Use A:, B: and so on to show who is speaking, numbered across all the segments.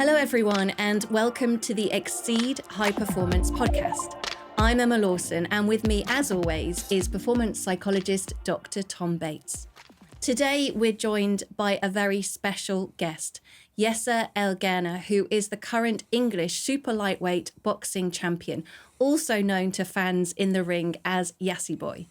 A: Hello, everyone, and welcome to the Exceed High Performance podcast. I'm Emma Lawson, and with me, as always, is performance psychologist Dr. Tom Bates. Today, we're joined by a very special guest, Yaser Al Ghena, who is the current English super lightweight boxing champion, also known to fans in the ring as Yassi Boy.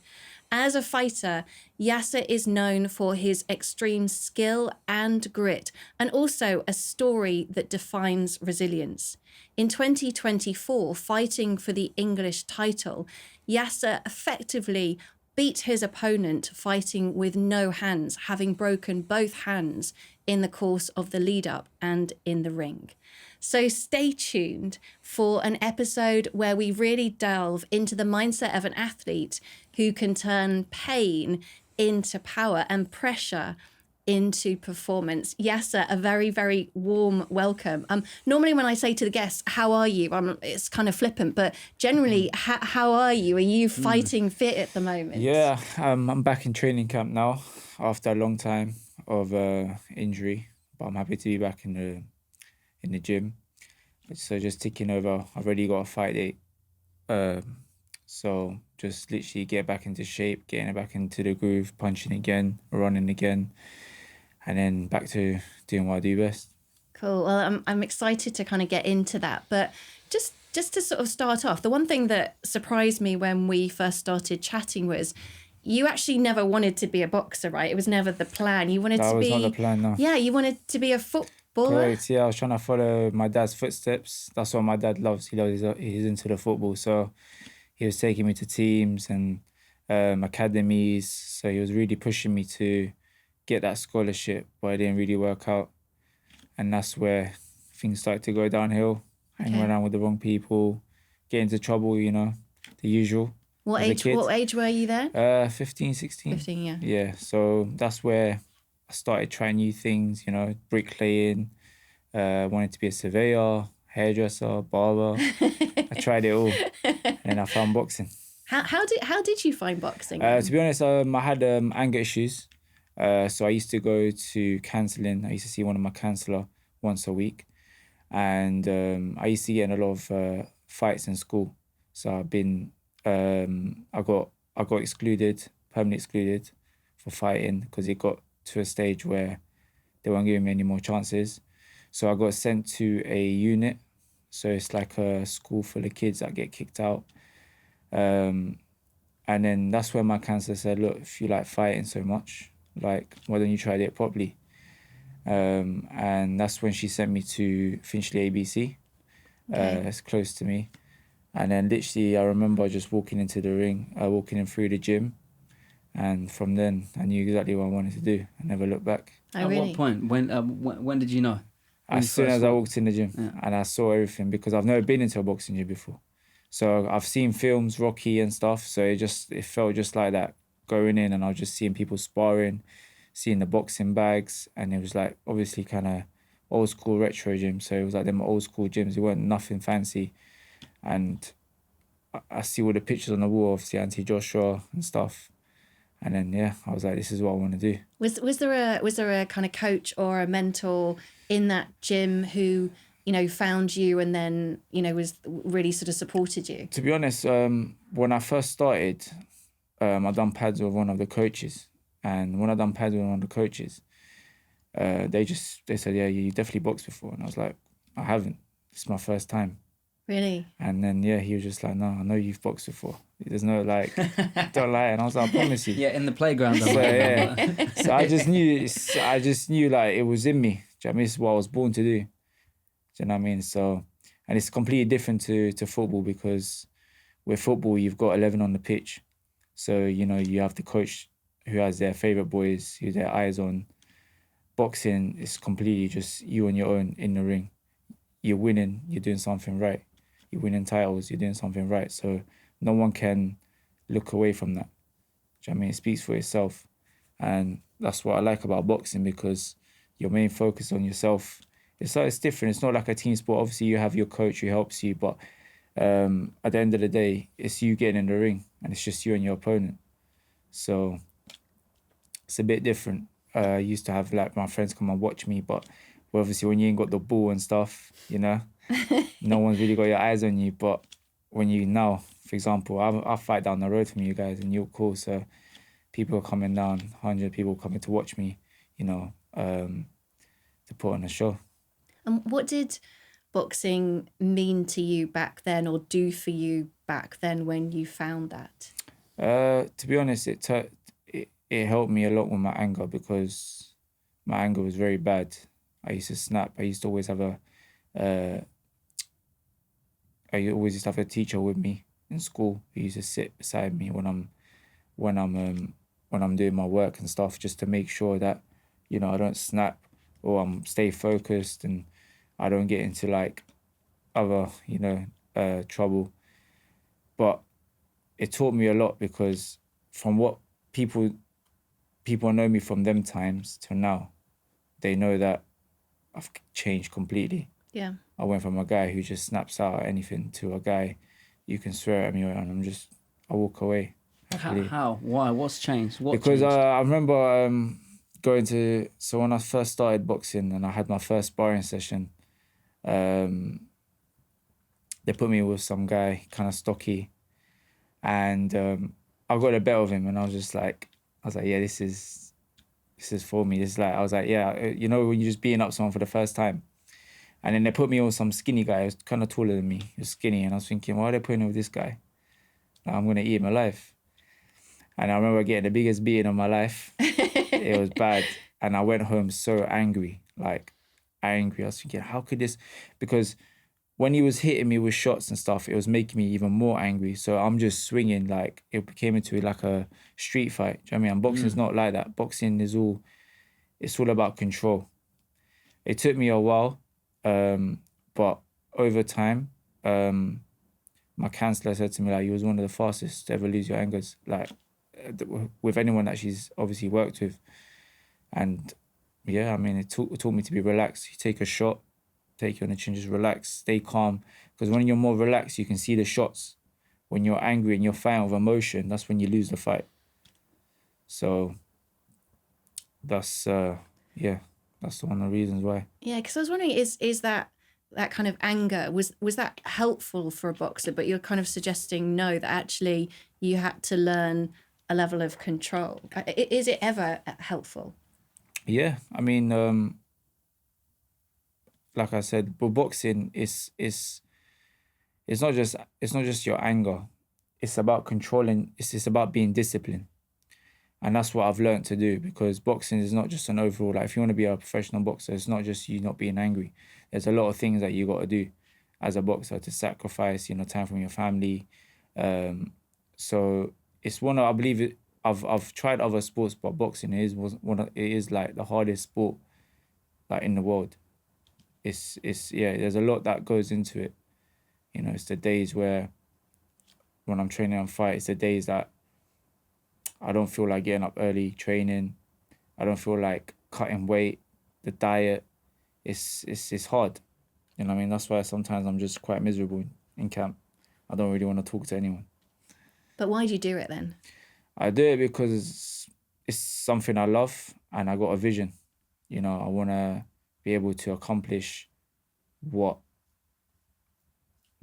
A: As a fighter, Yaser is known for his extreme skill and grit, and also a story that defines resilience. In 2024, fighting for the English title, Yaser effectively beat his opponent fighting with no hands, having broken both hands in the course of the lead-up and in the ring. So stay tuned for an episode where we really delve into the mindset of an athlete who can turn pain into power and pressure into performance. Yaser, a very, very warm welcome. Normally when I say to the guests, how are you? It's kind of flippant, but generally, how are you? Are you fighting fit at the moment?
B: Yeah, I'm back in training camp now after a long time of injury, but I'm happy to be back in the gym. So just ticking over. I've already got a fight date. So just literally get back into shape, getting back into the groove, punching again, running again, and then back to doing what I do best.
A: Cool. Well, I'm excited to kind of get into that. But just to sort of start off, the one thing that surprised me when we first started chatting was you actually never wanted to be a boxer, right? It was never the plan. You wanted
B: That
A: to
B: was
A: be...
B: not the plan, no.
A: Yeah, you wanted to be a footballer.
B: Correct, yeah. I was trying to follow my dad's footsteps. That's what my dad loves. He's into the football. So he was taking me to teams and academies. So he was really pushing me to get that scholarship, but it didn't really work out. And that's where things started to go downhill. Hanging around with the wrong people, get into trouble, the usual.
A: What age were you then?
B: 15, 16.
A: 15, yeah.
B: Yeah, so that's where I started trying new things, bricklaying, wanted to be a surveyor, hairdresser, barber. I tried it all, and I found boxing.
A: How did you find boxing?
B: To be honest, I had anger issues. So I used to go to counselling. I used to see one of my counsellor once a week. And I used to get in a lot of fights in school. So I've been, I got excluded, permanently excluded for fighting because it got to a stage where they weren't giving me any more chances. So I got sent to a unit. So it's like a school full of kids that get kicked out. And then that's where my counsellor said, look, if you like fighting so much, why don't you try it properly? And that's when she sent me to Finchley ABC. It's close to me. And then literally I remember just walking into the ring, walking in through the gym. And from then I knew exactly what I wanted to do. I never looked back.
A: Oh, really?
C: At what point? When did you know?
B: As soon as I walked in the gym and I saw everything, because I've never been into a boxing gym before. So I've seen films, Rocky and stuff. So it felt just like that going in, and I was just seeing people sparring, seeing the boxing bags, and it was like obviously kind of old school retro gym. So it was like them old school gyms. It weren't nothing fancy. And I see all the pictures on the wall, obviously Auntie Joshua and stuff. And then I was like, this is what I want to do.
A: Was there a kind of coach or a mentor in that gym who found you and then was really sort of supported you?
B: To be honest, when I first started, I done pads with one of the coaches, and when I done pads with one of the coaches, they said, yeah, you definitely boxed before, and I was like, I haven't. It's my first time.
A: Really?
B: And then he was just like, no, I know you've boxed before. There's no don't lie. And I was like, I promise you.
C: Yeah, in the playground.
B: So I just knew like it was in me. Do you know what I mean? This is what I was born to do. Do you know what I mean? So, and it's completely different to football, because with football, you've got 11 on the pitch. So, you have the coach who has their favourite boys, who their eyes on. Boxing is completely just you on your own in the ring. You're winning, you're doing something right. You're winning titles, you're doing something right. So no one can look away from that. Do you know what I mean? It speaks for itself. And that's what I like about boxing, because your main focus on yourself. It's different. It's not like a team sport. Obviously, you have your coach who helps you, but at the end of the day, it's you getting in the ring, and it's just you and your opponent. So it's a bit different. I used to have my friends come and watch me, but Well, obviously, when you ain't got the ball and stuff, no one's really got your eyes on you. But when you now, for example, I fight down the road from you guys in York Hall, so people are coming down, 100 people coming to watch me, to put on a show.
A: And what did boxing mean to you back then, or do for you back then when you found that?
B: To be honest, it helped me a lot with my anger, because my anger was very bad. I used to snap. I used to always have I always used to have a teacher with me in school who used to sit beside me when I'm doing my work and stuff, just to make sure that I don't snap, or I'm stay focused, and I don't get into like other trouble. But it taught me a lot, because from what people know me from them times to now, they know that I've changed completely.
A: Yeah.
B: I went from a guy who just snaps out at anything to a guy you can swear at me and I walk away happily.
C: How? Why? What's changed?
B: Because I remember so when I first started boxing and I had my first sparring session, they put me with some guy, kind of stocky, and I got a bet of him, and I was like, yeah, this is for me. This is like, I was like, yeah, when you're just beating up someone for the first time. And then they put me with some skinny guy who was kind of taller than me. He was skinny, and I was thinking, why are they putting me with this guy? Like, I'm going to eat him alive. And I remember getting the biggest beating of my life. It was bad. And I went home so angry, like angry. I was thinking, how could this? Because when he was hitting me with shots and stuff, it was making me even more angry. So I'm just swinging, like it came into like a street fight. Do you know what I mean? And boxing's not like that. Boxing is it's all about control. It took me a while, but over time, my counsellor said to me, like, you was one of the fastest to ever lose your angers, like with anyone that she's obviously worked with. And yeah, I mean, it taught me to be relaxed. You take a shot, take it on the chin, just relax, stay calm. Because when you're more relaxed, you can see the shots. When you're angry and you're fighting with emotion, that's when you lose the fight. So that's that's one of the reasons why.
A: Yeah, because I was wondering, is that kind of anger, was that helpful for a boxer? But you're kind of suggesting no, that actually you had to learn a level of control. Is it ever helpful?
B: Yeah, I mean, like I said, but boxing is it's not just your anger. It's about controlling. It's about being disciplined. And that's what I've learned to do, because boxing is not just an overall, like if you want to be a professional boxer, it's not just you not being angry. There's a lot of things that you got to do as a boxer, to sacrifice, time from your family. So it's I believe I've tried other sports, but boxing it is like the hardest sport like in the world. It's there's a lot that goes into it. It's the days where when I'm training on fight, it's the days that I don't feel like getting up early training. I don't feel like cutting weight. The diet, it's hard. You know what I mean? That's why sometimes I'm just quite miserable in camp. I don't really want to talk to anyone.
A: But why do you do it then?
B: I do it because it's something I love, and I got a vision. I want to be able to accomplish what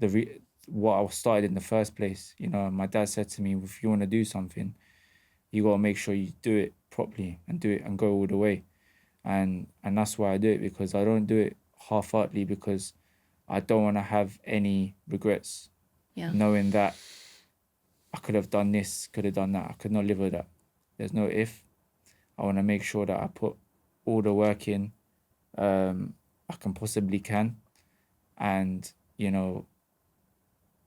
B: I started in the first place. My dad said to me, if you want to do something, you got to make sure you do it properly and do it and go all the way. And that's why I do it, because I don't do it half-heartedly, because I don't want to have any regrets.
A: Yeah.
B: Knowing that I could have done this, could have done that. I could not live with that. There's no if. I want to make sure that I put all the work in I can possibly can, and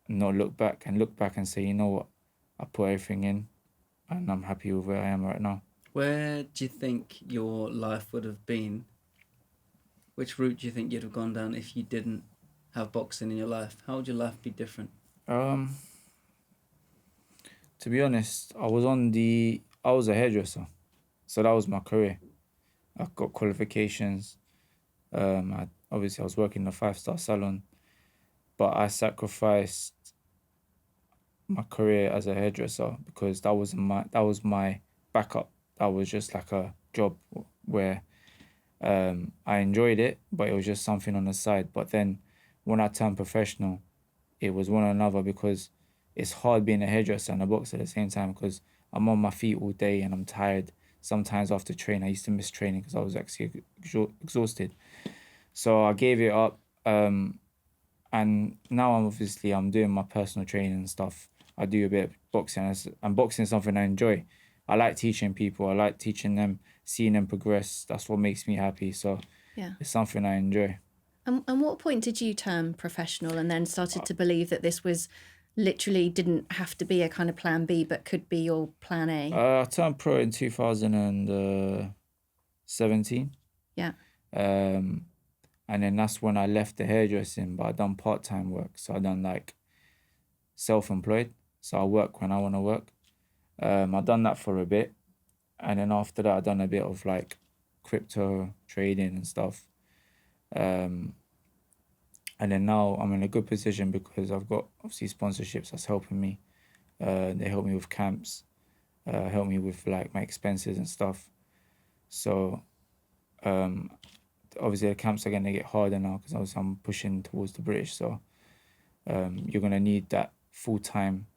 B: not look back and say, you know what, I put everything in and I'm happy with where I am right now.
C: Where do you think your life would have been? Which route do you think you'd have gone down if you didn't have boxing in your life? How would your life be different?
B: To be honest, I was a hairdresser, so that was my career. I got qualifications. Obviously I was working in a 5-star salon, but I sacrificed my career as a hairdresser because that was my backup. That was just like a job where I enjoyed it, but it was just something on the side. But then when I turned professional, it was one or another, because it's hard being a hairdresser and a boxer at the same time, because I'm on my feet all day and I'm tired. Sometimes after training, I used to miss training because I was actually exhausted. So I gave it up. And now I'm doing my personal training and stuff. I do a bit of boxing, and boxing is something I enjoy. I like teaching people. I like teaching them, seeing them progress. That's what makes me happy. So
A: Yeah.
B: it's something I enjoy.
A: And what point did you turn professional and then started to believe that this was literally didn't have to be a kind of plan B, but could be your plan A?
B: I turned pro in 2017.
A: Yeah.
B: And then that's when I left the hairdressing, but I done part-time work. So I done like self-employed. So I work when I want to work. I done that for a bit. And then after that, I done a bit of like crypto trading and stuff. And then now I'm in a good position because I've got obviously sponsorships that's helping me. They help me with camps, help me with like my expenses and stuff. So obviously the camps are going to get harder now because obviously I'm pushing towards the British. So you're going to need that full-time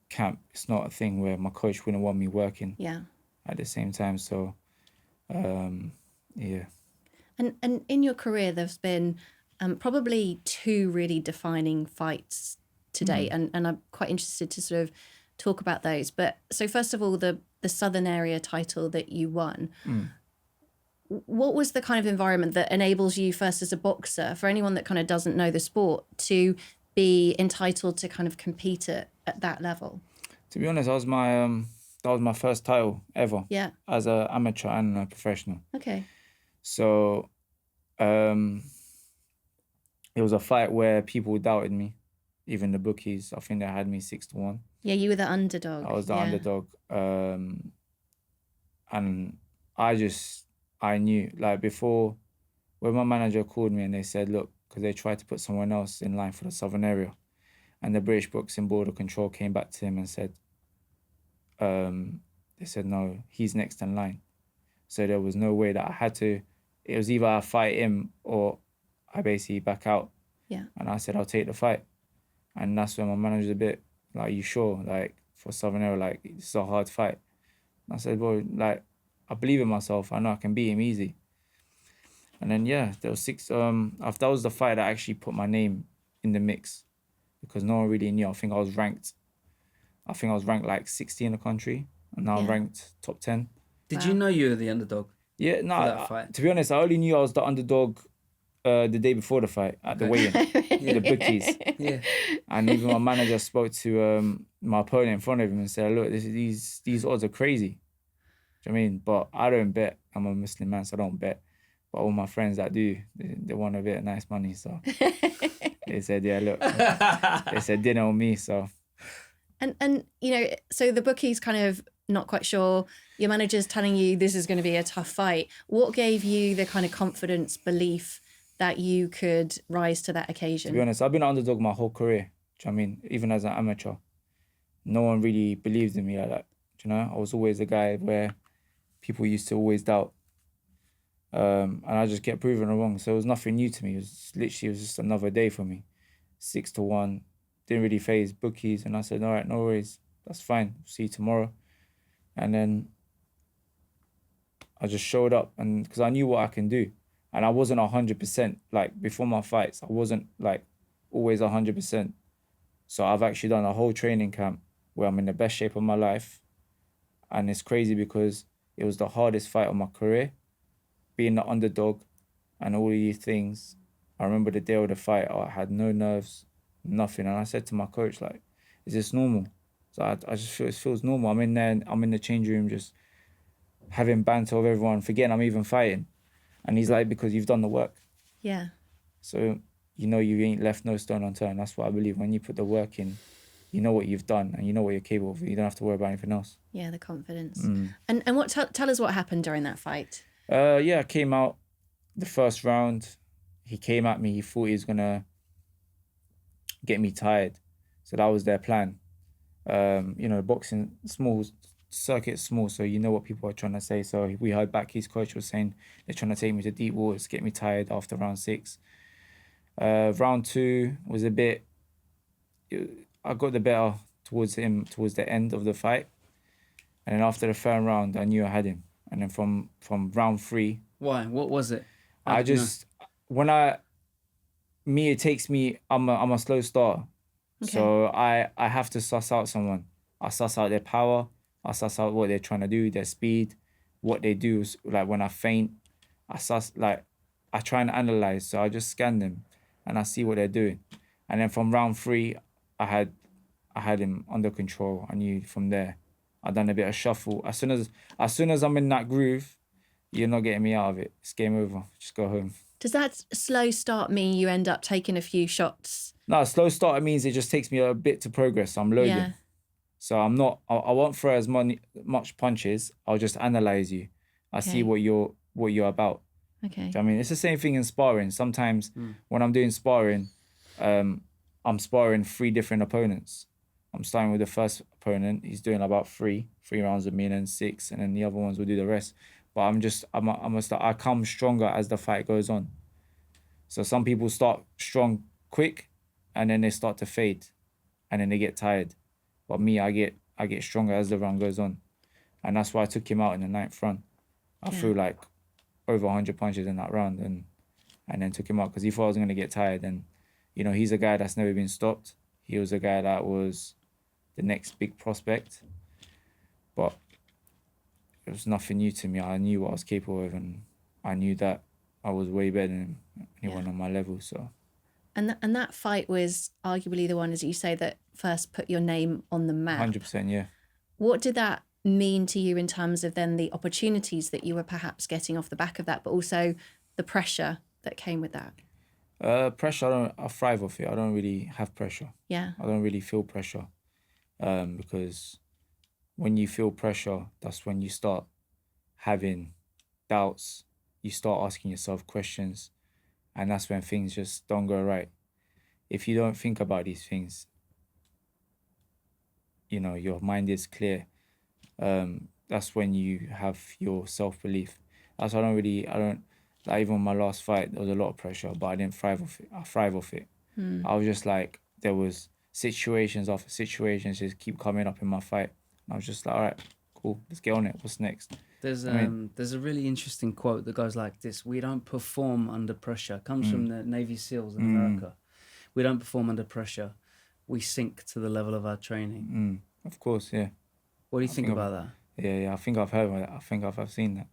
B: camp. It's not a thing where my coach wouldn't want me working at the same time. So yeah.
A: And in your career, there's been probably two really defining fights today, and I'm quite interested to sort of talk about those. But so first of all, the Southern Area title that you won. What was the kind of environment that enables you first as a boxer, for anyone that kind of doesn't know the sport, to be entitled to kind of compete at that level?
B: To be honest, that was my first title ever.
A: Yeah.
B: As an amateur and a professional.
A: Okay.
B: So it was a fight where people doubted me, even the bookies. I think they had me 6-1.
A: Yeah, you were the underdog.
B: I was the underdog. And I knew, like before, when my manager called me and they said, look, because they tried to put someone else in line for the Southern Area, and the British Boxing Board of Control came back to him and said, they said, no, he's next in line. So there was no way that I had to, it was either I fight him or I basically back out.
A: Yeah.
B: And I said, I'll take the fight. And that's when my manager's a bit like, you sure? Like for Southern Area, like it's a hard fight. And I said, bro, like I believe in myself. I know I can beat him easy. And then, yeah, there was that was the fight that actually put my name in the mix because no one really knew. I think I was ranked like 60 in the country, and now I'm ranked top 10.
C: Did you know you were the underdog?
B: Yeah, no,
C: that fight?
B: To be honest, I only knew I was the underdog the day before the fight at the weigh-in, the bookies.
C: Yeah.
B: And even my manager spoke to my opponent in front of him and said, look, these odds are crazy. Do you know what I mean? But I don't bet. I'm a Muslim man, so I don't bet. But all my friends that do, they want a bit of nice money. So they said, yeah, look, they said dinner on me. So.
A: And you know, so the bookie's kind of not quite sure. Your manager's telling you this is going to be a tough fight. What gave you the kind of confidence, belief that you could rise to that occasion?
B: To be honest, I've been an underdog my whole career. Do you know what I mean? Even as an amateur, no one really believed in me like that. Do you know? I was always the guy where people used to always doubt. And I just kept proving them wrong. So it was nothing new to me. It was just another day for me. 6-1. Didn't really phase bookies. And I said, all right, no worries. That's fine. See you tomorrow. And then I just showed up, and because I knew what I can do. And I wasn't 100%. Like before my fights, I wasn't like always 100%. So I've actually done a whole training camp where I'm in the best shape of my life. And it's crazy because it was the hardest fight of my career. Being the underdog and all these things. I remember the day of the fight, I had no nerves, nothing. And I said to my coach, like, is this normal? So I just feel it feels normal. I'm in there, and I'm in the change room just having banter with everyone, forgetting I'm even fighting. And he's like, because you've done the work.
A: Yeah.
B: So, you ain't left no stone unturned. That's what I believe. When you put the work in, you know what you've done and you know what you're capable of. You don't have to worry about anything else.
A: Yeah, the confidence. And what tell us what happened during that fight.
B: I came out the first round. He came at me. He thought he was going to get me tired. So that was their plan. Boxing, small circuit's small, so you know what people are trying to say. So we heard back his coach was saying they're trying to take me to deep waters, get me tired after round 6. Round 2 was a bit. I got the better towards him towards the end of the fight, and then after the third round, I knew I had him. And then from round 3,
C: Why? What was it? How
B: I
C: did you know?
B: just it takes me. I'm a slow starter, so I have to suss out someone. I suss out their power. I suss out what they're trying to do, their speed, what they do. Like when I feint, I try and analyze. So I just scan them, and I see what they're doing. And then from round 3, I had him under control. I knew from there. I done a bit of shuffle. As soon as I'm in that groove, you're not getting me out of it. It's game over. Just go home.
A: Does that slow start mean you end up taking a few shots?
B: No, slow starter means it just takes me a bit to progress. I'm loading.
A: Yeah.
B: So I won't throw as much punches. I'll just analyze you. I see what you're about.
A: Okay.
B: Do you know what I mean? It's the same thing in sparring. Sometimes when I'm doing sparring, I'm sparring 3 different opponents. I'm starting with the first opponent. He's doing about 3 rounds with me, and then 6, and then the other ones will do the rest. But I come stronger as the fight goes on. So some people start strong quick, and then they start to fade, and then they get tired. But me, I get stronger as the round goes on, and that's why I took him out in the 9th round. I threw like over 100 punches in that round, and then took him out because he thought I was gonna get tired. And he's a guy that's never been stopped. He was a guy that was the next big prospect, but it was nothing new to me. I knew what I was capable of, and I knew that I was way better than anyone on my level. So.
A: And that fight was arguably the one, as you say, that first put your name on the map.
B: 100%, yeah.
A: What did that mean to you in terms of then the opportunities that you were perhaps getting off the back of that, but also the pressure that came with that?
B: Pressure, I thrive off it. I don't really have pressure.
A: Yeah.
B: I don't really feel pressure, because when you feel pressure, that's when you start having doubts. You start asking yourself questions, and that's when things just don't go right. If you don't think about these things, your mind is clear. That's when you have your self-belief. That's why like even my last fight, there was a lot of pressure, but I didn't thrive off it. I thrive off it. I was just like, there was situations after situations just keep coming up in my fight. And I was just like, all right, cool, let's get on it. What's next?
C: There's a really interesting quote that goes like this: "We don't perform under pressure." It comes from the Navy SEALs in America. We don't perform under pressure. We sink to the level of our training.
B: Of course, yeah.
C: What do you think about that?
B: Yeah. I think I've heard about that. I think I've seen that.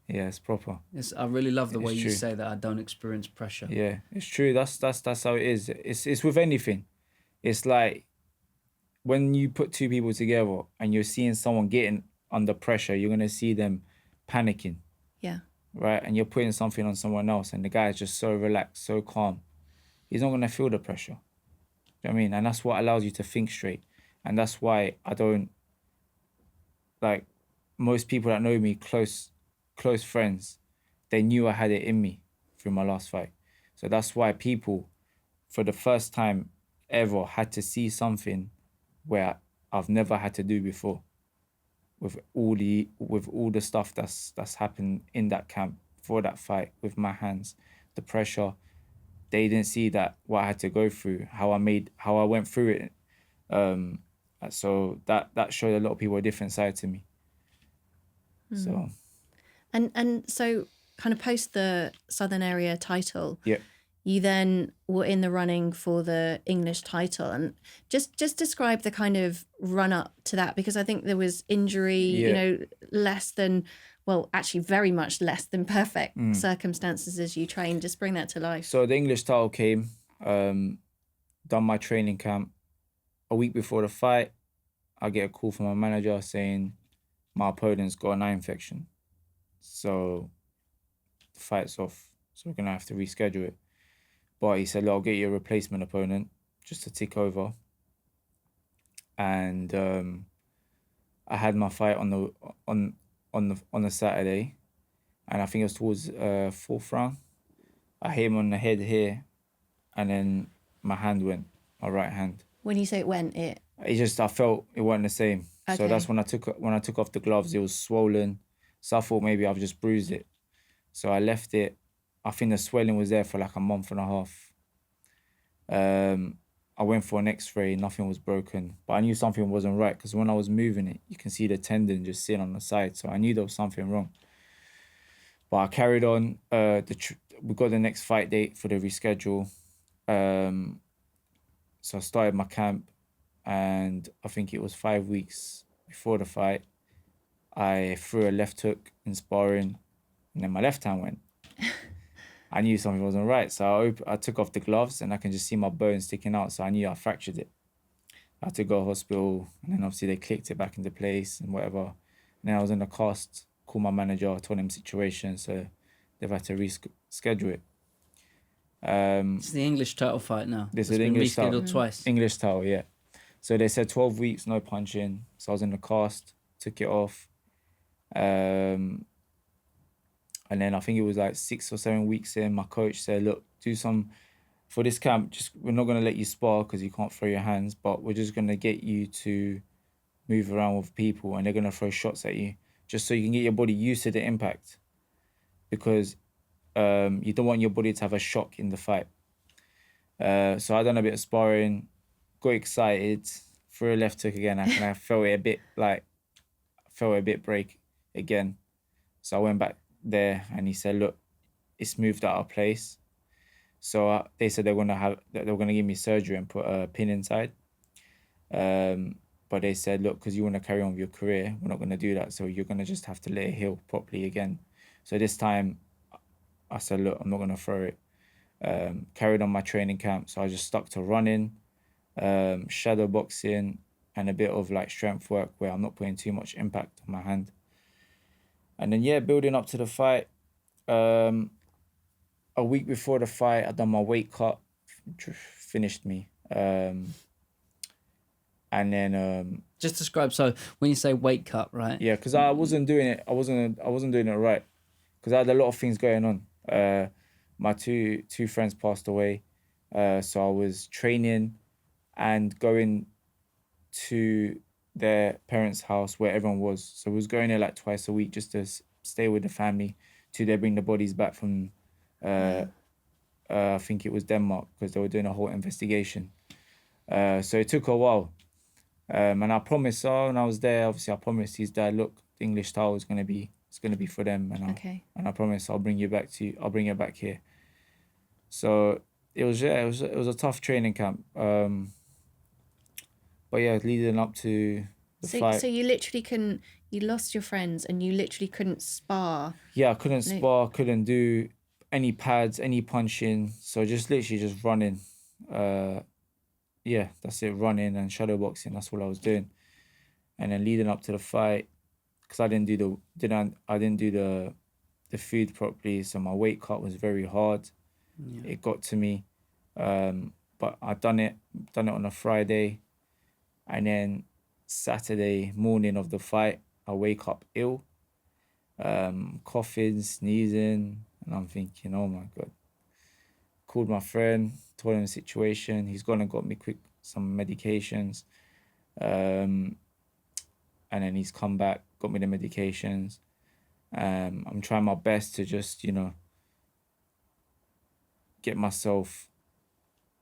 B: Yeah, it's proper.
C: I really love the way you
B: true.
C: say that. I don't experience pressure.
B: Yeah, it's true. That's how it is. It's with anything. It's like when you put 2 people together and you're seeing someone getting under pressure, you're gonna see them panicking.
A: Yeah.
B: Right? And you're putting something on someone else, and the guy is just so relaxed, so calm. He's not gonna feel the pressure. Do you know what I mean? And that's what allows you to think straight. And that's why I don't, like, most people that know me, close friends, they knew I had it in me through my last fight. So that's why people, for the first time ever, had to see something where I've never had to do before. With all the stuff that's happened in that camp for that fight, with my hands, the pressure, they didn't see that what I had to go through, how I went through it. So that showed a lot of people a different side to me. So.
A: And so kind of post the Southern Area title,
B: Yeah.
A: you then were in the running for the English title. And just describe the kind of run up to that, because I think there was injury, less than, well, actually very much less than perfect circumstances as you trained. Just bring that to life.
B: So the English title came, done my training camp. A week before the fight, I get a call from my manager saying my opponent's got an eye infection. So the fight's off. So we're going to have to reschedule it. But he said, I'll get you a replacement opponent just to tick over. And I had my fight on the Saturday, and I think it was towards 4th round. I hit him on the head here, and then my hand went, my right hand.
A: When you say it went,
B: I felt it wasn't the same. So that's when I took off the gloves, it was swollen. So I thought maybe I've just bruised it. So I left it. I think the swelling was there for like a month and a half. I went for an x-ray, nothing was broken. But I knew something wasn't right because when I was moving it, you can see the tendon just sitting on the side. So I knew there was something wrong. But I carried on. We got the next fight date for the reschedule. So I started my camp, and I think it was 5 weeks before the fight. I threw a left hook in sparring, and then my left hand went. I knew something wasn't right, so I took off the gloves, and I can just see my bone sticking out. So I knew I fractured it. I had to go to hospital, and then obviously they clicked it back into place and whatever. And then I was in the cast. Called my manager, told him the situation, so they've had to reschedule it.
C: It's the English title fight now.
B: This
C: It's
B: is
C: been
B: English
C: rescheduled
B: title.
C: twice.
B: English title, yeah. So they said 12 weeks, no punching. So I was in the cast, took it off. And then I think it was like 6 or 7 weeks in, my coach said, look, for this camp, we're not going to let you spar because you can't throw your hands, but we're just going to get you to move around with people and they're going to throw shots at you just so you can get your body used to the impact, because you don't want your body to have a shock in the fight. So I done a bit of sparring, got excited, threw a left hook again, and I felt it a bit break again. So I went back there and he said, look, it's moved out of place. So they said they were gonna give me surgery and put a pin inside. But they said, look, because you want to carry on with your career, we're not going to do that. So you're going to just have to let it heal properly again. So this time I said, look, I'm not going to throw it. Carried on my training camp. So I just stuck to running, shadow boxing, and a bit of like strength work where I'm not putting too much impact on my hand. And then, building up to the fight. A week before the fight, I done my weight cut, finished me. And then
C: just describe. So when you say weight cut, right?
B: Yeah, because I wasn't doing it. I wasn't doing it right, because I had a lot of things going on. My two friends passed away, so I was training and going to their parents' house where everyone was. So we was going there like twice a week just to stay with the family till they bring the bodies back from. I think it was Denmark, because they were doing a whole investigation. So it took a while. And I promised, when I was there, obviously I promised his dad, look, the English title is gonna be for them, and I promised I'll bring you back here. So it was a tough training camp. But leading up to the fight.
A: So you literally you lost your friends and you literally couldn't spar.
B: Yeah, I couldn't spar, couldn't do any pads, any punching. So literally just running. That's it, running and shadow boxing. That's all I was doing. And then leading up to the fight, because I didn't do the food properly, so my weight cut was very hard. Yeah. It got to me, but I done it on a Friday, and then Saturday morning of the fight, I wake up ill, coughing, sneezing, and I'm thinking, oh my God. Called my friend, told him the situation. He's gone and got me some medications. And then he's come back, got me the medications. I'm trying my best to just, get myself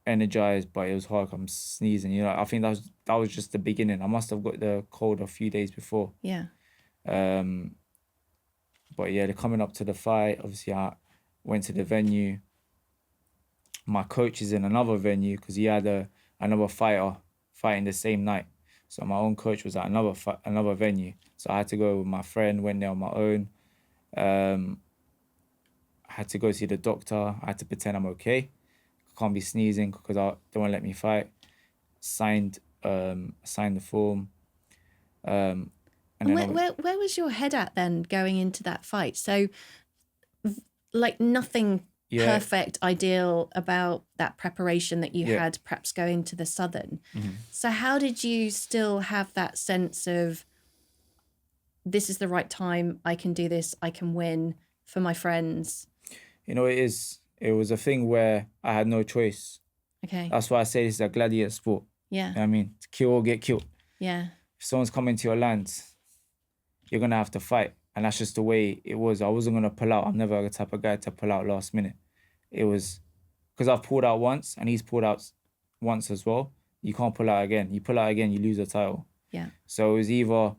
B: energized, but it was hard. I'm sneezing, I think that was just the beginning. I must have got the cold a few days before.
A: Yeah.
B: But they're coming up to the fight. Obviously, I went to the venue. My coach is in another venue because he had another fighter fighting the same night. So my own coach was at another venue. So I had to go with my friend, went there on my own. I had to go see the doctor. I had to pretend I'm okay. I can't be sneezing because they won't let me fight. Signed the form.
A: And where was your head at then going into that fight? So like nothing perfect, ideal about that preparation that you had perhaps going to the Southern. Mm-hmm. So how did you still have that sense of, this is the right time, I can do this, I can win for my friends?
B: It was a thing where I had no choice.
A: Okay.
B: That's why I say it's a gladiator sport.
A: Yeah.
B: You know what I mean? To kill or get killed.
A: Yeah.
B: if someone's coming to your land, you're going to have to fight. And that's just the way it was. I wasn't going to pull out. I'm never the type of guy to pull out last minute. It was because I've pulled out once and he's pulled out once as well. You can't pull out again. You pull out again, you lose the title.
A: Yeah.
B: So it was either,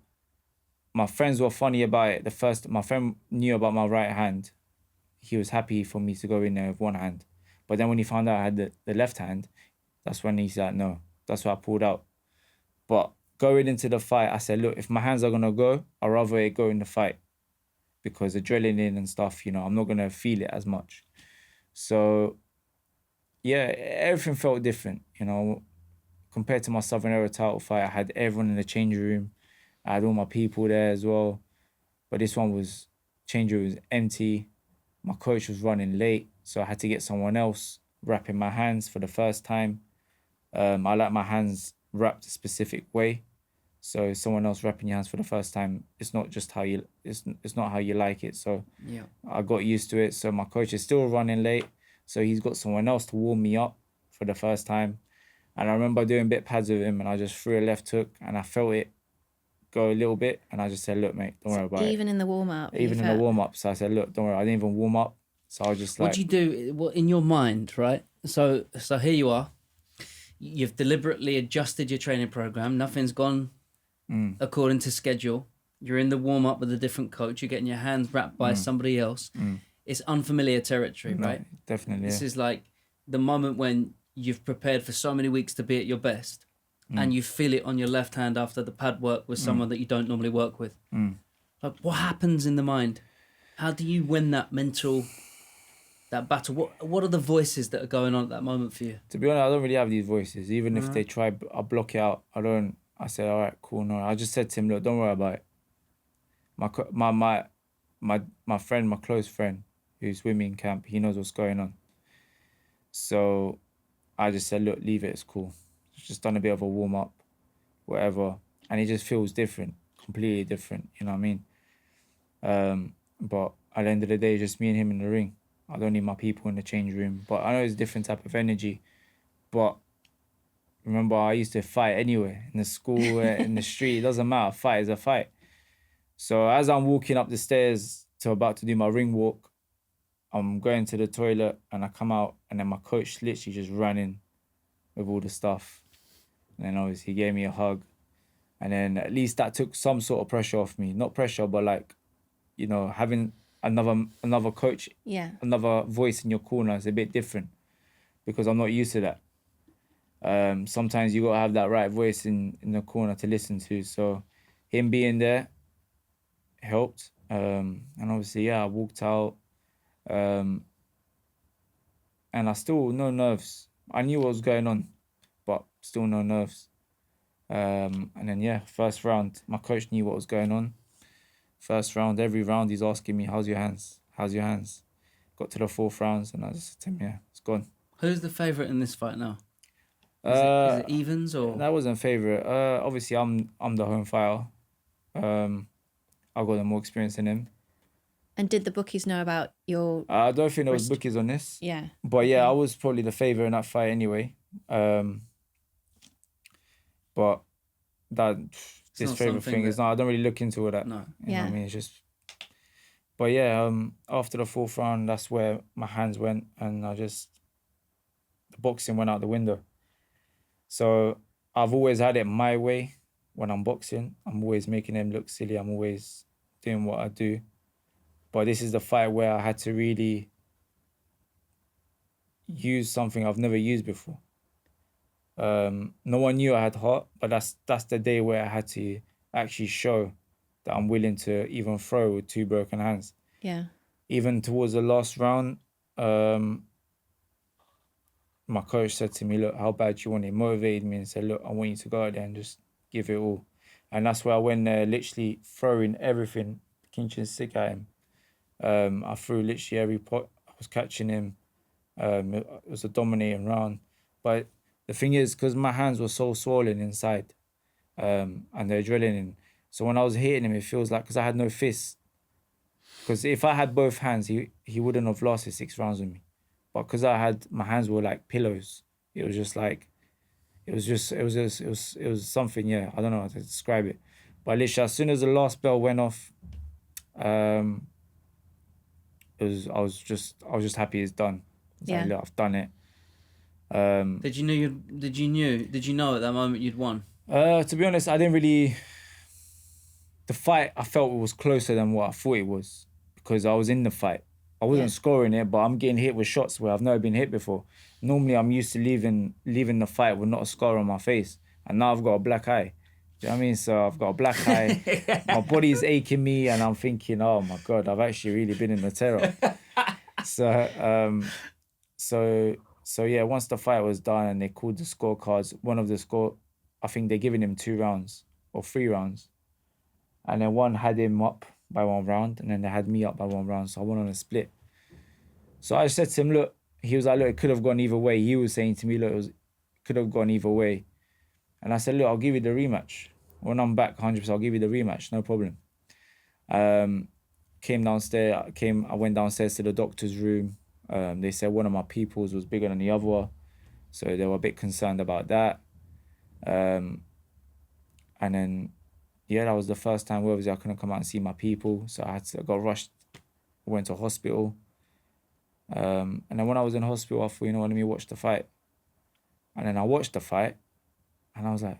B: my friends were funny about it. My friend knew about my right hand. He was happy for me to go in there with one hand. But then when he found out I had the left hand, that's when he's like, no. That's why I pulled out. But going into the fight, I said, look, if my hands are going to go, I'd rather it go in the fight. Because adrenaline and stuff, I'm not going to feel it as much. So, yeah, everything felt different, Compared to my Southern Era title fight, I had everyone in the changing room. I had all my people there as well. But this one change room was empty. My coach was running late, so I had to get someone else wrapping my hands for the first time. I like my hands wrapped a specific way. So someone else wrapping your hands for the first time, it's not just it's not how you like it. So
C: yeah,
B: I got used to it. So my coach is still running late. So he's got someone else to warm me up for the first time. And I remember doing bit pads with him and I just threw a left hook and I felt it go a little bit. And I just said, look, mate, don't worry about it.
A: Even in the warm-up?
B: Even in the warm-up. So I said, look, don't worry. I didn't even warm up. So I was just like...
C: What do you do in your mind, right? So here you are. You've deliberately adjusted your training program. Nothing's gone according to schedule. You're in the warm-up with a different coach. You're getting your hands wrapped by somebody else. It's unfamiliar territory, right?
B: Definitely,
C: This is like the moment when you've prepared for so many weeks to be at your best and you feel it on your left hand after the pad work with someone that you don't normally work with. Like, what happens in the mind? How do you win that battle? What are the voices that are going on at that moment for you?
B: To be honest, I don't really have these voices. Even if they try, I block it out. I said, all right, cool, no. I just said to him, look, don't worry about it. My friend, my close friend, who's with me in camp, he knows what's going on. So I just said, look, leave it, it's cool. Just done a bit of a warm-up, whatever. And it just feels different, completely different, you know what I mean? But at the end of the day, just me and him in the ring. I don't need my people in the change room. But I know it's a different type of energy. But remember, I used to fight anywhere, in the school, in the street. It doesn't matter. Fight is a fight. So as I'm walking up the stairs to about to do my ring walk, I'm going to the toilet and I come out and then my coach literally just ran in with all the stuff. And then obviously he gave me a hug. And then at least that took some sort of pressure off me. Not pressure, but like, having another coach, another voice in your corner is a bit different because I'm not used to that. Sometimes you got to have that right voice in the corner to listen to. So him being there helped. And obviously, I walked out. And I still, no nerves. I knew what was going on, but still no nerves. And then, first round, my coach knew what was going on. First round, every round, he's asking me, how's your hands? How's your hands? Got to the fourth rounds, and I just said to him, it's gone.
C: Who's the favourite in this fight now? Is it evens or?
B: That wasn't favourite. Obviously, I'm the home fighter. I've got more experience than him.
A: And did the bookies know about your...
B: I don't think there was bookies on this.
A: Yeah.
B: But I was probably the favourite in that fight anyway. But this favourite thing is not... I don't really look into all that.
C: No.
B: You know what I mean? It's just... But after the fourth round, that's where my hands went and the boxing went out the window. So I've always had it my way when I'm boxing. I'm always making them look silly. I'm always doing what I do. But this is the fight where I had to really use something I've never used before. No one knew I had heart, but that's the day where I had to actually show that I'm willing to even throw with two broken hands.
A: Yeah.
B: Even towards the last round, my coach said to me, look, how bad do you want it? He motivated me and said, look, I want you to go out there and just give it all. And that's where I went there, literally throwing everything, pinching sick at him. I threw literally every pot. I was catching him. It was a dominating round. But the thing is, because my hands were so swollen inside and the adrenaline, so when I was hitting him, it feels like, because I had no fists. Because if I had both hands, he wouldn't have lasted 6 rounds with me. But because my hands were like pillows, it was it was something. Yeah, I don't know how to describe it, but literally as soon as the last bell went off, I was just happy it's done. It's like,
A: Yeah.
B: look, I've done it.
C: Did you know at that moment you'd won?
B: To be honest, I didn't really. The fight, I felt it was closer than what I thought it was because I was in the fight. I wasn't scoring it, but I'm getting hit with shots where I've never been hit before. Normally, I'm used to leaving the fight with not a scar on my face, and now I've got a black eye. Do you know what I mean? So I've got a black eye. My body's aching me, and I'm thinking, oh my God, I've actually really been in the terror. So yeah, once the fight was done and they called the scorecards, I think they're giving him 2 rounds or 3 rounds. And then one had him up by 1 round, and then they had me up by 1 round. So I went on a split. So I said to him, look, he was like, look, it could have gone either way. He was saying to me, look, it could have gone either way. And I said, look, I'll give you the rematch. When I'm back 100%, I'll give you the rematch, no problem. Came downstairs, I went downstairs to the doctor's room. They said one of my pupils was bigger than the other. So they were a bit concerned about that. And then, yeah, that was the first time where obviously I couldn't come out and see my people. So I got rushed, went to hospital. And then when I was in hospital, I thought, you know what, let me watch the fight. And then I watched the fight and I was like,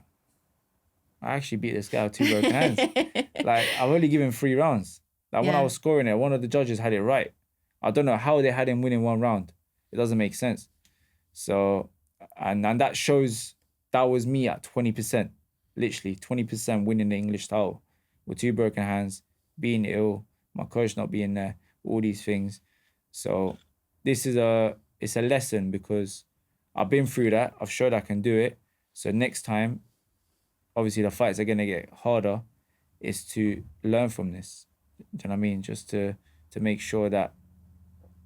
B: I actually beat this guy with 2 broken hands. Like, I've only given 3 rounds. Like, when I was scoring it, one of the judges had it right. I don't know how they had him winning 1 round. It doesn't make sense. So, and that shows that was me at 20%. Literally 20% winning the English title with 2 broken hands, being ill, my coach not being there, all these things. So it's a lesson because I've been through that. I've showed I can do it. So next time, obviously the fights are going to get harder, is to learn from this. Do you know what I mean? Just to make sure that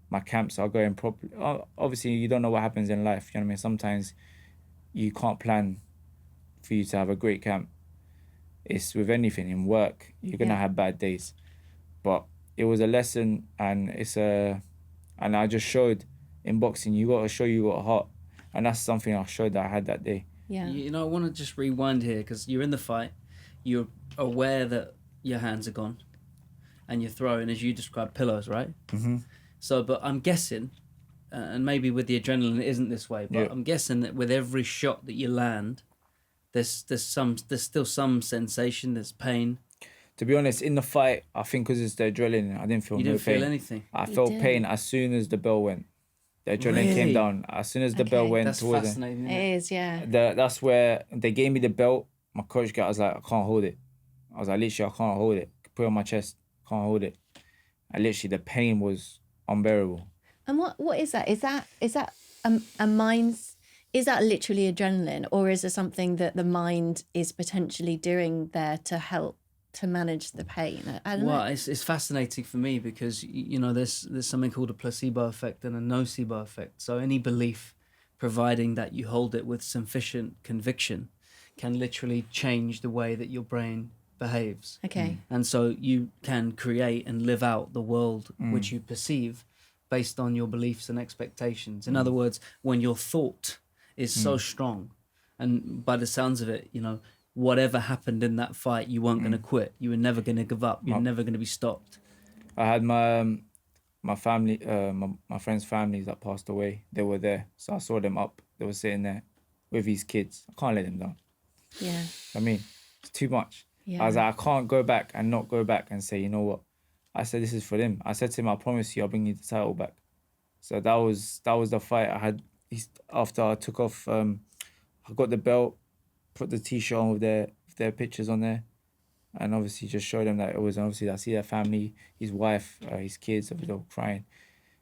B: my camps are going properly. Obviously, you don't know what happens in life. You know what I mean? Sometimes you can't plan for you to have a great camp. It's with anything in work. You're gonna have bad days, but it was a lesson, and and I just showed in boxing you got to show you got a heart, and that's something I showed that I had that day.
A: Yeah.
C: You know, I want to just rewind here because you're in the fight, you're aware that your hands are gone, and you're throwing, as you described, pillows, right?
B: Mm-hmm.
C: So, but I'm guessing, and maybe with the adrenaline it isn't this way, but I'm guessing that with every shot that you land, there's still some sensation, there's pain.
B: To be honest, in the fight, I think because it's the adrenaline, I didn't feel
C: You
B: no
C: didn't
B: pain.
C: feel anything.
B: I felt pain as soon as the bell went. The adrenaline came down. As soon as the bell went
C: That's
B: towards
C: fascinating.
A: It is, yeah.
B: that's where they gave me the belt. My coach got, I was like, I can't hold it. I was like, literally, I can't hold it. Put it on my chest, can't hold it. And literally, the pain was unbearable.
A: And what is that? Is that a mind's? Is that literally adrenaline, or is there something that the mind is potentially doing there to help to manage the pain? I don't know.
C: It's fascinating for me because you know there's something called a placebo effect and a nocebo effect. So any belief, providing that you hold it with sufficient conviction, can literally change the way that your brain behaves.
A: Okay.
C: And so you can create and live out the world which you perceive based on your beliefs and expectations. In other words, when your thought is so strong, and by the sounds of it, you know, whatever happened in that fight, you weren't going to quit. You were never going to give up. You're never going to be stopped.
B: I had my family, my friends' families that passed away. They were there, so I saw them up. They were sitting there with his kids. I can't let them down.
A: Yeah.
B: I mean, it's too much.
A: Yeah.
B: I was like, I can't go back and not go back and say, you know what? I said, this is for them. I said to him, I promise you, I'll bring you the title back. So that was the fight I had. After I took off, I got the belt, put the T-shirt on with their pictures on there, and obviously just showed them that it was obviously I see their family, his wife, his kids, they were crying.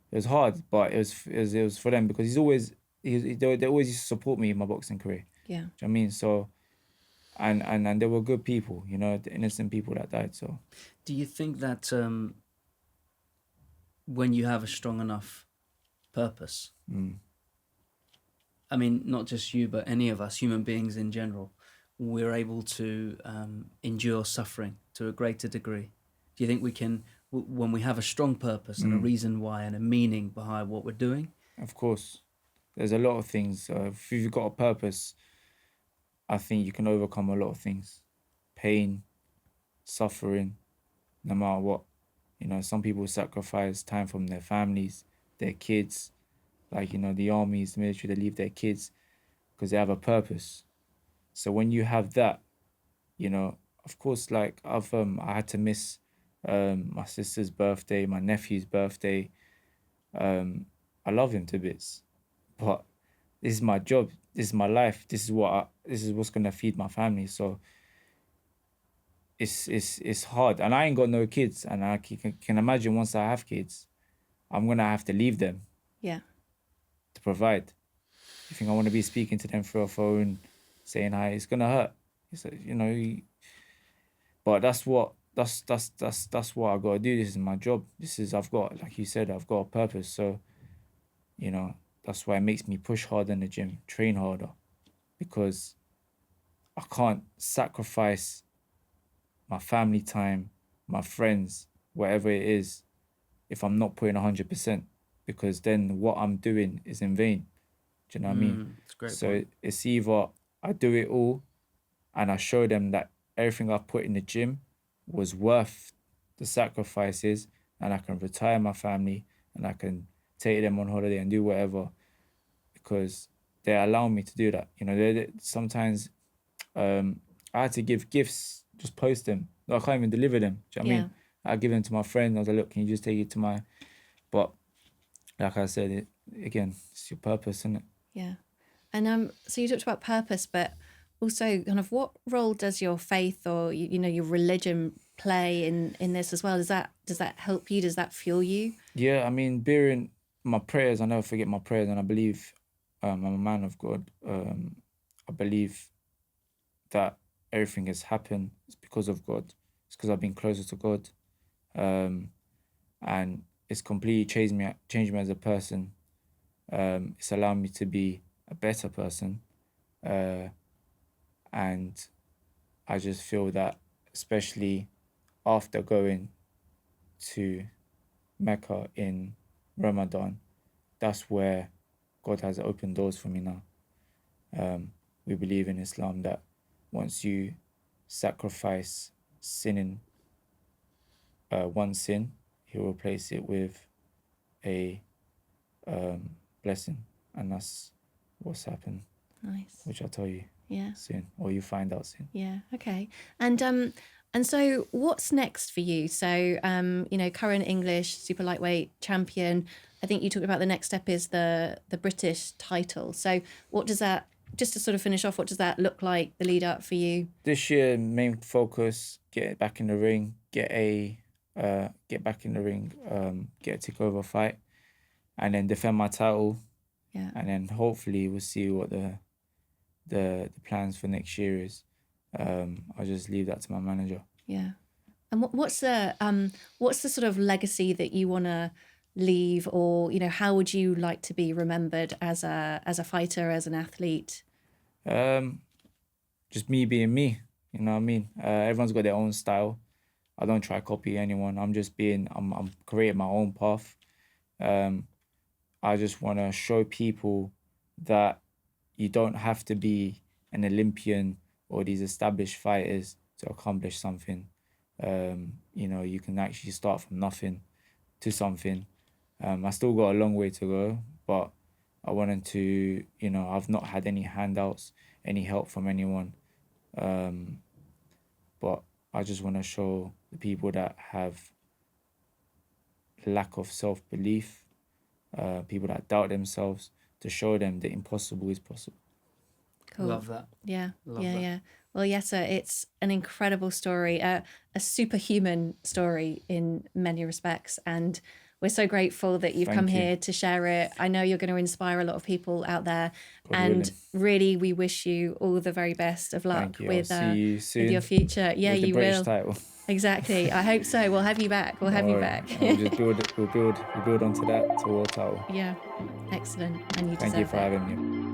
B: It was hard, but it was for them because they always used to support me in my boxing career.
A: Yeah.
B: Do you know what I mean? So, and they were good people, you know, the innocent people that died. So,
C: do you think that when you have a strong enough purpose, I mean, not just you, but any of us, human beings in general, we're able to endure suffering to a greater degree? Do you think we can, when we have a strong purpose and a reason why and a meaning behind what we're doing?
B: of course, there's a lot of things. If you've got a purpose, I think you can overcome a lot of things. Pain, suffering, no matter what. You know, some people sacrifice time from their families, their kids, like, you know, the armies, the military, they leave their kids because they have a purpose. So when you have that, you know, of course, like I had to miss my sister's birthday, my nephew's birthday. I love him to bits, but this is my job, this is my life, this is what's gonna feed my family. So it's hard, and I ain't got no kids, and I can imagine once I have kids, I'm gonna have to leave them
A: Yeah.
B: to provide. You think I want to be speaking to them through a phone, saying hi? It's gonna hurt. It's like, you know, but that's what I gotta do. This is my job. I've got, like you said, I've got a purpose. So, you know, that's why it makes me push harder in the gym, train harder, because I can't sacrifice my family time, my friends, whatever it is, if I'm not putting 100%, because then what I'm doing is in vain. Do you know what I mean?
C: It's a great
B: So
C: point.
B: it's either I do it all and I show them that everything I've put in the gym was worth the sacrifices, and I can retire my family and I can take them on holiday and do whatever, because they allow me to do that. You know, sometimes I had to give gifts, just post them. I can't even deliver them. Do you know what I mean? I give them to my friend. I was like, look, can you just take it to my... But like I said, again, it's your purpose, isn't it?
A: Yeah. And so you talked about purpose, but also kind of what role does your faith or, you know, your religion play in this as well? Does that help you? Does that fuel you?
B: Yeah, I mean, bearing my prayers, I never forget my prayers, and I believe I'm a man of God. I believe that everything has happened is because of God. It's because I've been closer to God. And it's completely changed me as a person. It's allowed me to be a better person. And I just feel that, especially after going to Mecca in Ramadan, that's where God has opened doors for me now. We believe in Islam that once you sacrifice sinning one sin, He'll replace it with a blessing, and that's what's happened.
A: Nice.
B: Which I'll tell you
A: Yeah.
B: soon, or you find out soon.
A: Yeah. Okay. And so what's next for you? So you know, current English super lightweight champion. I think you talked about the next step is the British title. So what does that, just to sort of finish off, what does that look like, the lead up for you?
B: This year, main focus: get back in the ring, get back in the ring, get a takeover fight, and then defend my title.
A: Yeah.
B: And then hopefully we'll see what the plans for next year is. I'll just leave that to my manager.
A: Yeah. And what's the sort of legacy that you want to leave, or, you know, how would you like to be remembered as a fighter, as an athlete?
B: Just me being me. You know what I mean? Everyone's got their own style. I don't try to copy anyone. I'm creating my own path. I just want to show people that you don't have to be an Olympian or these established fighters to accomplish something. You know, you can actually start from nothing to something. I still got a long way to go, but I wanted to, you know, I've not had any handouts, any help from anyone. But I just want to show the people that have lack of self-belief, people that doubt themselves, to show them the impossible is possible.
A: Cool.
C: Love that.
A: Yeah.
C: Love
A: yeah.
C: that.
A: Yeah. Well, Yaser, it's an incredible story, a superhuman story in many respects. And we're so grateful that you've
B: Thank
A: come
B: you.
A: here to share it. I know you're going to inspire a lot of people out there.
B: God
A: and
B: willing.
A: really, we wish you all the very best of luck
B: Thank you.
A: with,
B: I'll see you soon
A: with your future. Yeah,
B: with the
A: you
B: British
A: will.
B: title.
A: Exactly. I hope so. We'll have you back. We'll have you
B: Alright.
A: back.
B: We'll just build onto that to world title.
A: Yeah. Excellent. And you
B: Thank
A: deserve
B: you for
A: it.
B: having me.